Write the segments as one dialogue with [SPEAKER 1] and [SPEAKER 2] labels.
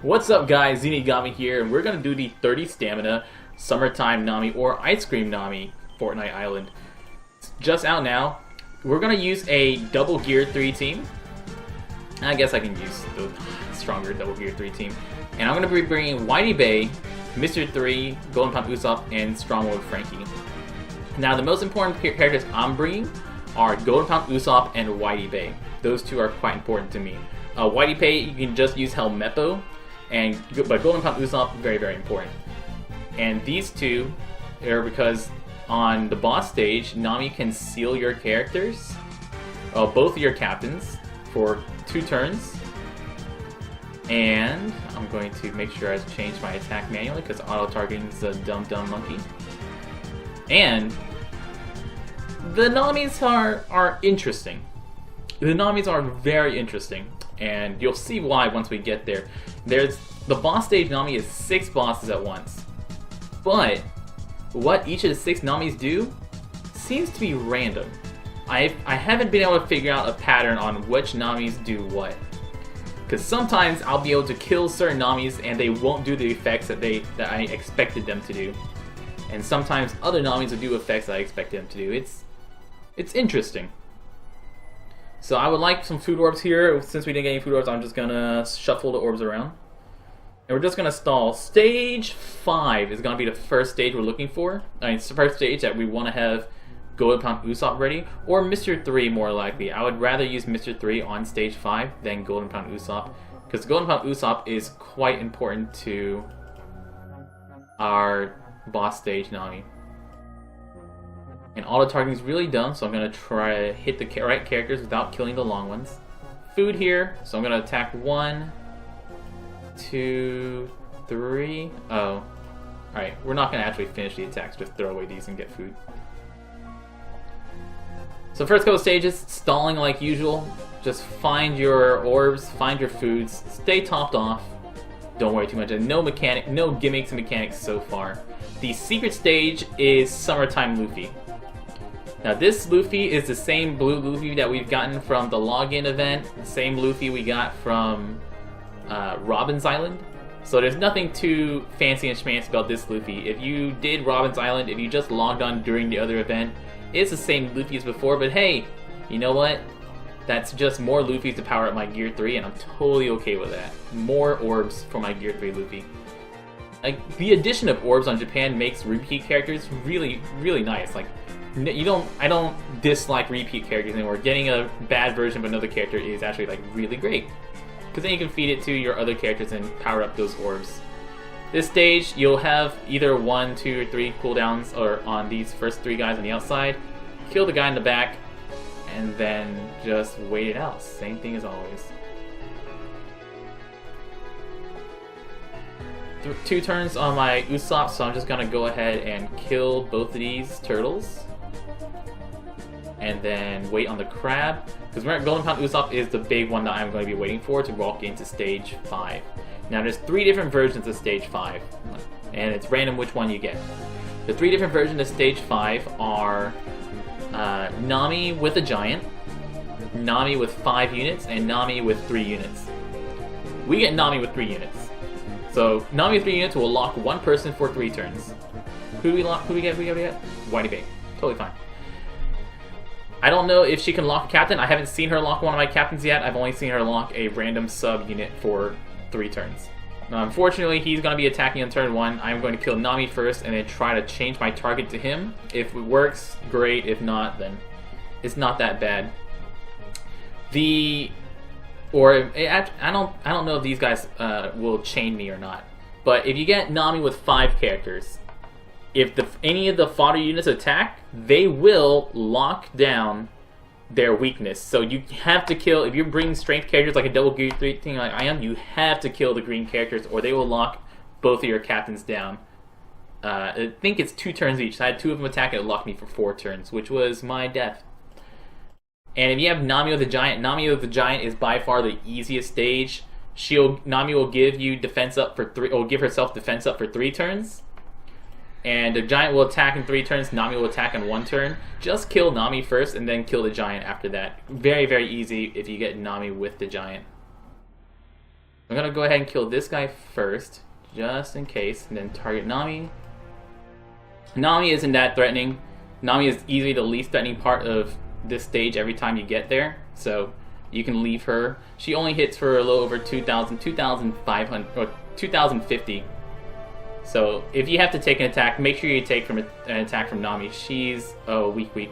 [SPEAKER 1] What's up guys, Zenigami here, and we're going to do the 30 stamina Summertime Nami or Ice Cream Nami Fortnite Island. It's just out now. We're going to use a double gear 3 team. I guess I can use the stronger double gear 3 team. And I'm going to be bringing Whitey Bay, Mr. 3, Golden Pound Usopp, and Stronghold Frankie. Now the most important characters I'm bringing are Golden Pound Usopp and Whitey Bay. Those two are quite important to me. Whitey Bay, you can just use Helmeppo. But Golden Pound Usopp, very, very important. And these two are because on the boss stage, Nami can seal your characters, both of your captains, for 2 turns. And I'm going to make sure I change my attack manually because auto-targeting is a dumb monkey. And the Namis are interesting. The Namis are very interesting. And you'll see why once we get there. There's the boss stage Nami is 6 bosses at once. But what each of the 6 Namis do seems to be random. I haven't been able to figure out a pattern on which Namis do what. Because sometimes I'll be able to kill certain Namis and they won't do the effects that I expected them to do. And sometimes other Namis will do effects that I expected them to do. It's interesting. So I would like some food orbs here. Since we didn't get any food orbs, I'm just gonna shuffle the orbs around. And we're just gonna stall. Stage 5 is gonna be the first stage we're looking for. It's the first stage that we want to have Golden Pound Usopp ready, or Mr. 3 more likely. I would rather use Mr. 3 on stage 5 than Golden Pound Usopp, because Golden Pound Usopp is quite important to our boss stage Nami. And auto-targeting is really dumb, so I'm going to try to hit the right characters without killing the long ones. Food here, so I'm going to attack 1, 2, 3. Oh. Alright, we're not going to actually finish the attacks, just throw away these and get food. So first couple stages, stalling like usual. Just find your orbs, find your foods, stay topped off. Don't worry too much, and no gimmicks and mechanics so far. The secret stage is Summertime Luffy. Now this Luffy is the same blue Luffy that we've gotten from the login event, the same Luffy we got from Robin's Island. So there's nothing too fancy and schmancy about this Luffy. If you did Robin's Island, if you just logged on during the other event, it's the same Luffy as before, but hey, you know what? That's just more Luffys to power up my Gear 3, and I'm totally okay with that. More orbs for my Gear 3 Luffy. Like, the addition of orbs on Japan makes repeat characters really, really nice. Like, I don't dislike repeat characters anymore. Getting a bad version of another character is actually like really great, because then you can feed it to your other characters and power up those orbs. This stage, you'll have either 1, 2, or 3 cooldowns or on these first 3 guys on the outside. Kill the guy in the back, and then just wait it out. Same thing as always. 2 turns on my Usopp, so I'm just gonna go ahead and kill both of these turtles. And then wait on the crab, because Golden Pound Usopp is the big one that I'm going to be waiting for to walk into stage 5. Now there's 3 different versions of stage 5, and it's random which one you get. The 3 different versions of stage 5 are Nami with a giant, Nami with 5 units, and Nami with 3 units. We get Nami with 3 units. So Nami with 3 units will lock 1 person for 3 turns. Who do we lock? Who we get? Whitey Bay. Totally fine. I don't know if she can lock a captain. I haven't seen her lock one of my captains yet. I've only seen her lock a random sub-unit for 3 turns. Now, unfortunately, he's going to be attacking on turn 1. I'm going to kill Nami first and then try to change my target to him. If it works, great. If not, then it's not that bad. I don't know if these guys will chain me or not. But if you get Nami with 5 characters, if any of the fodder units attack, they will lock down their weakness. So you have to kill, if you're bringing strength characters like a double gear 3 thing like I am, you have to kill the green characters or they will lock both of your captains down. I think it's 2 turns each. So I had 2 of them attack and it locked me for 4 turns, which was my death. And if you have Nami with the Giant, Nami with the Giant is by far the easiest stage. Nami will give you defense up for 3, or give herself defense up for 3 turns. And the Giant will attack in 3 turns, Nami will attack in 1 turn. Just kill Nami first and then kill the Giant after that. Very, very easy if you get Nami with the Giant. I'm gonna go ahead and kill this guy first, just in case, and then target Nami. Nami isn't that threatening. Nami is easily the least threatening part of this stage every time you get there, so you can leave her. She only hits for a little over 2,000, 2,500, or 2,050. So if you have to take an attack, make sure you take from an attack from Nami. She's a weak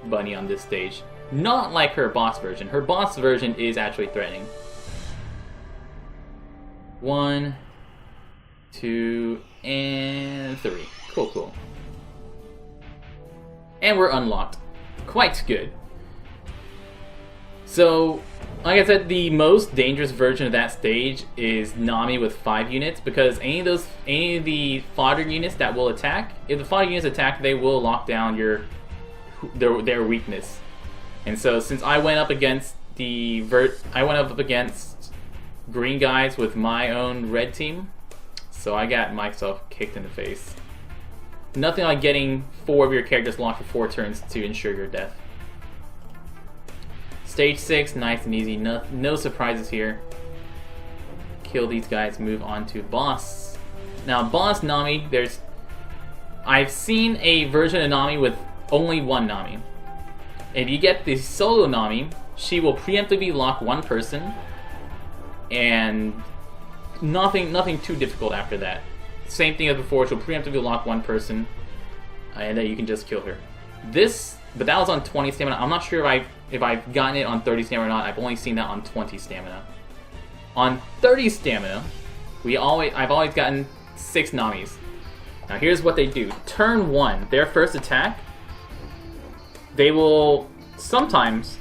[SPEAKER 1] bunny on this stage. Not like her boss version. Her boss version is actually threatening. 1, 2, and 3. Cool. And we're unlocked. Quite good. So, like I said, the most dangerous version of that stage is Nami with 5 units, because any of the fodder units that will attack, if the fodder units attack, they will lock down their weakness. And so, since I went up against green guys with my own red team, so I got myself kicked in the face. Nothing like getting 4 of your characters locked for 4 turns to ensure your death. Stage 6, nice and easy, no surprises here. Kill these guys, move on to boss. Now boss Nami, I've seen a version of Nami with only one Nami. If you get the solo Nami, she will preemptively lock one person, and nothing too difficult after that. Same thing as before, she'll preemptively lock one person, and then you can just kill her. But that was on 20 stamina. I'm not sure if I've gotten it on 30 stamina or not. I've only seen that on 20 stamina. On 30 stamina, I've always gotten 6 Namis. Now here's what they do. Turn 1, their first attack, they will sometimes,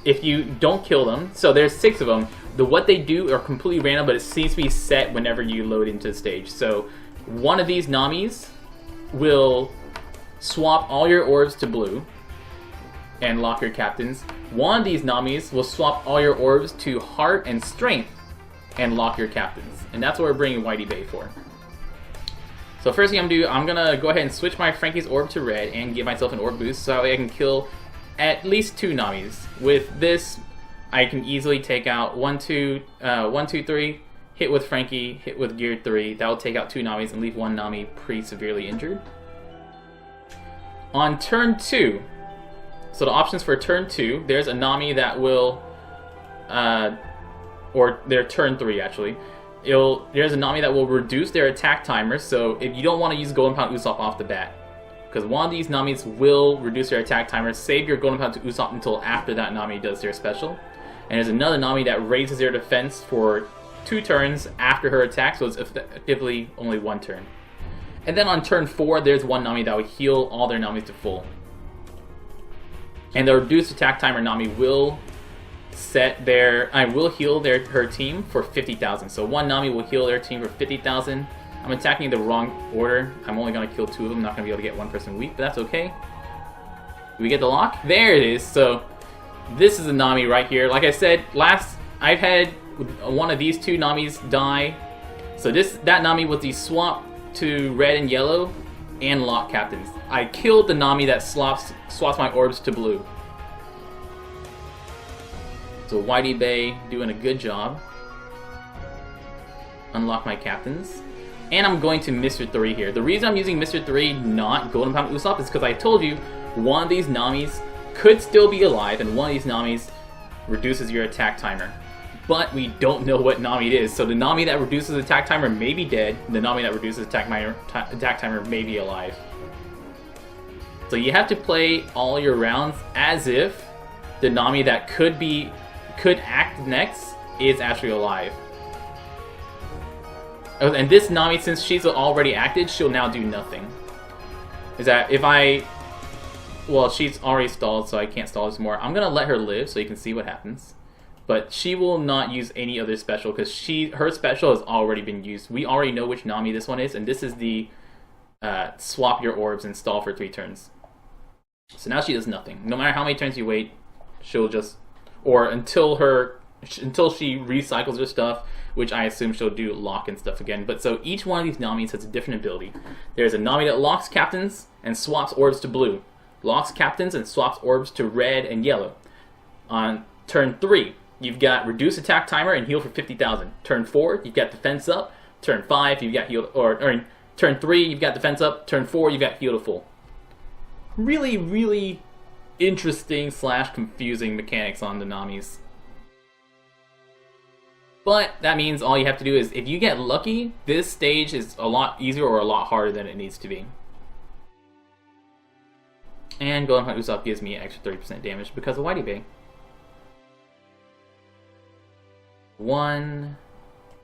[SPEAKER 1] if you don't kill them, so there's 6 of them, what they do are completely random, but it seems to be set whenever you load into the stage. So one of these Namis will swap all your orbs to blue and lock your captains. One of these Namis will swap all your orbs to heart and strength and lock your captains. And that's what we're bringing Whitey Bay for. So first thing I'm going to do, I'm going to go ahead and switch my Frankie's orb to red and give myself an orb boost so that way I can kill at least 2 Namis. With this, I can easily take out 1, 2, 3, hit with Frankie, hit with gear 3. That will take out 2 Namis and leave 1 Nami pretty severely injured. On turn 2, so the options for turn 2, there's a Nami that will, or their turn 3 actually, there's a Nami that will reduce their attack timer, so if you don't want to use Golden Pound Usopp off the bat, because one of these Namis will reduce their attack timer, save your Golden Pound to Usopp until after that Nami does their special. And there's another Nami that raises their defense for 2 turns after her attack, so it's effectively only 1 turn. And then on turn 4, there's one Nami that will heal all their Namis to full. And the reduced attack timer Nami will heal her team for 50,000. So one Nami will heal their team for 50,000. I'm attacking the wrong order. I'm only going to kill 2 of them. Not going to be able to get 1 person weak, but that's okay. We get the lock? There it is. So this is a Nami right here. Like I said, I've had one of these 2 Namis die. So that Nami was the swap to red and yellow and lock captains. I killed the Nami that swaps my orbs to blue. So Whitey Bay doing a good job. Unlock my captains. And I'm going to Mr. 3 here. The reason I'm using Mr. 3, not Golden Pound Usopp, is because I told you one of these Namis could still be alive, and one of these Namis reduces your attack timer. But we don't know what Nami it is, so the Nami that reduces attack timer may be dead, the Nami that reduces attack timer may be alive. So you have to play all your rounds as if the Nami that could act next is actually alive. And this Nami, since she's already acted, she'll now do nothing. Is that if well, she's already stalled, so I can't stall this more. I'm gonna let her live so you can see what happens. But she will not use any other special because her special has already been used. We already know which Nami this one is, and this is the swap your orbs and stall for 3 turns. So now she does nothing. No matter how many turns you wait, she'll just, or until she recycles her stuff, which I assume she'll do lock and stuff again. But so each one of these Namis has a different ability. There's a Nami that locks captains and swaps orbs to blue. Locks captains and swaps orbs to red and yellow. On turn 3, you've got reduce attack timer and heal for 50,000. Turn 4, you've got defense up. Turn 5, you've got heal, or turn 3, you've got defense up. Turn 4, you've got heal to full. Really, really interesting / confusing mechanics on the Namis. But that means all you have to do is, if you get lucky, this stage is a lot easier or a lot harder than it needs to be. And Golden Pound Usopp gives me extra 30% damage because of Whitey Bay. 1,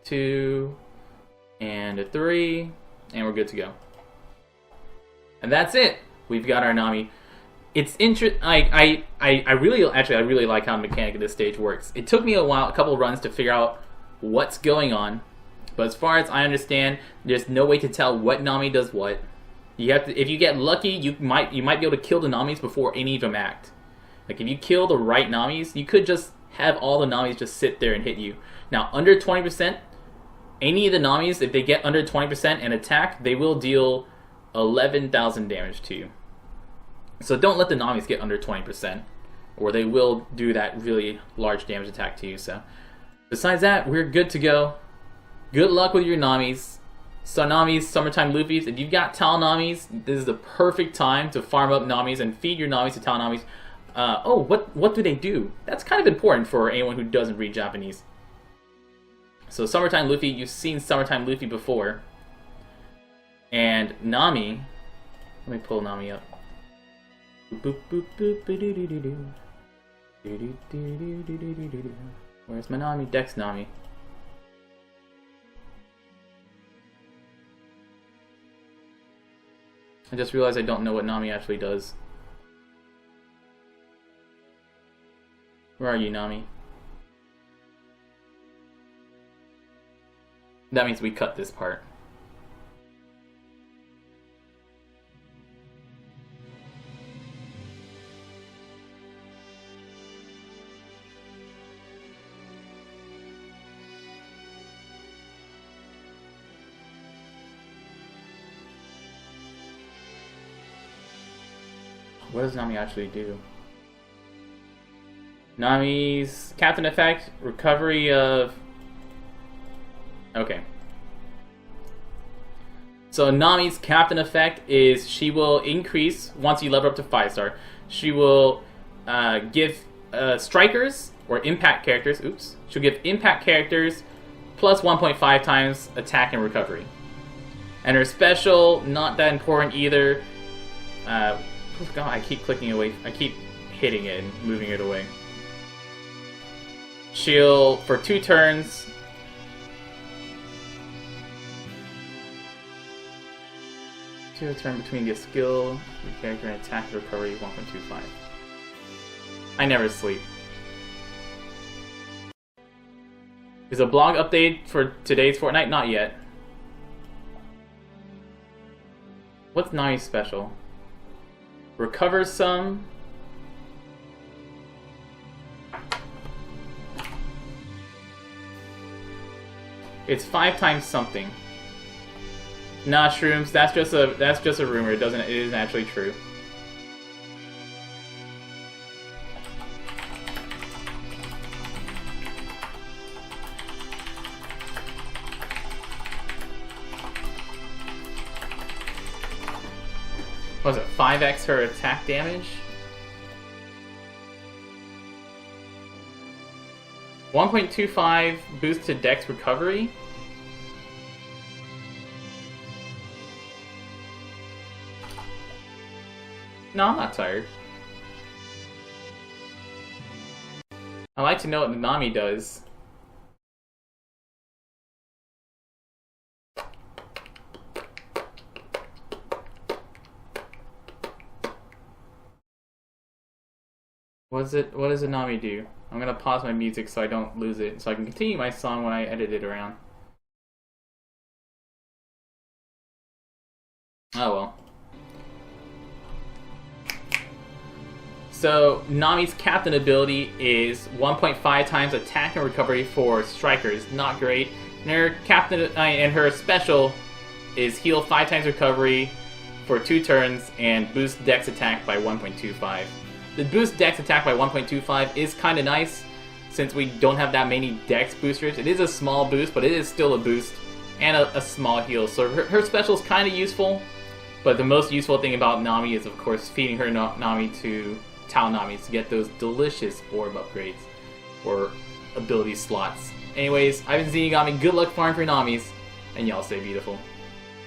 [SPEAKER 1] 2, and a 3, and we're good to go. And that's it. We've got our Nami. It's I really like how the mechanic of this stage works. It took me a couple of runs to figure out what's going on, but as far as I understand, there's no way to tell what Nami does what. You have to, if you get lucky, you might be able to kill the Namis before any of them act. Like if you kill the right Namis, you could just have all the Namis just sit there and hit you. Now under 20%, any of the Namis, if they get under 20% and attack, they will deal 11,000 damage to you. So don't let the Namis get under 20%, or they will do that really large damage attack to you. So besides that, we're good to go. Good luck with your Namis. So Namis, Summertime Luffy's. If you've got Tal Namis, this is the perfect time to farm up Namis and feed your Namis to Tal Namis. What do they do? That's kind of important for anyone who doesn't read Japanese. So Summertime Luffy, you've seen Summertime Luffy before. And Nami, let me pull Nami up. Where's my Nami? Dex Nami. I just realized I don't know what Nami actually does. Where are you, Nami? That means we cut this part. What does Nami actually do? Nami's Captain Effect, recovery of... Okay. So Nami's Captain Effect is she will increase, once you level up to 5-star, she will give strikers, or impact characters, she'll give impact characters plus 1.5 times attack and recovery. And her special, not that important either. God, I keep clicking away. I keep hitting it and moving it away. She'll, for 2 turns, a turn between the skill, your character, and attack recovery 1.25. I never sleep. Is a blog update for today's fortnight? Not yet. What's Nami's special? Recover some. It's 5 times something. Nah, shrooms. That's just a rumor. It isn't actually true. What was it? 5x her attack damage? 1.25 boost to Dex recovery? No, I'm not tired. I like to know what Nami does. What does a Nami do? I'm gonna pause my music so I don't lose it, so I can continue my song when I edit it around. Oh well. So Nami's Captain ability is 1.5 times attack and recovery for strikers. Not great. And her Captain and her special is heal 5 times recovery for 2 turns and boost Dex attack by 1.25. The boost Dex attack by 1.25 is kind of nice, since we don't have that many dex boosters. It is a small boost, but it is still a boost and a small heal. So her special is kind of useful, but the most useful thing about Nami is, of course, feeding her Nami to Tau Namis to get those delicious orb upgrades or ability slots. Anyways, I've been Zenigami. Good luck farming for Namis, and y'all stay beautiful.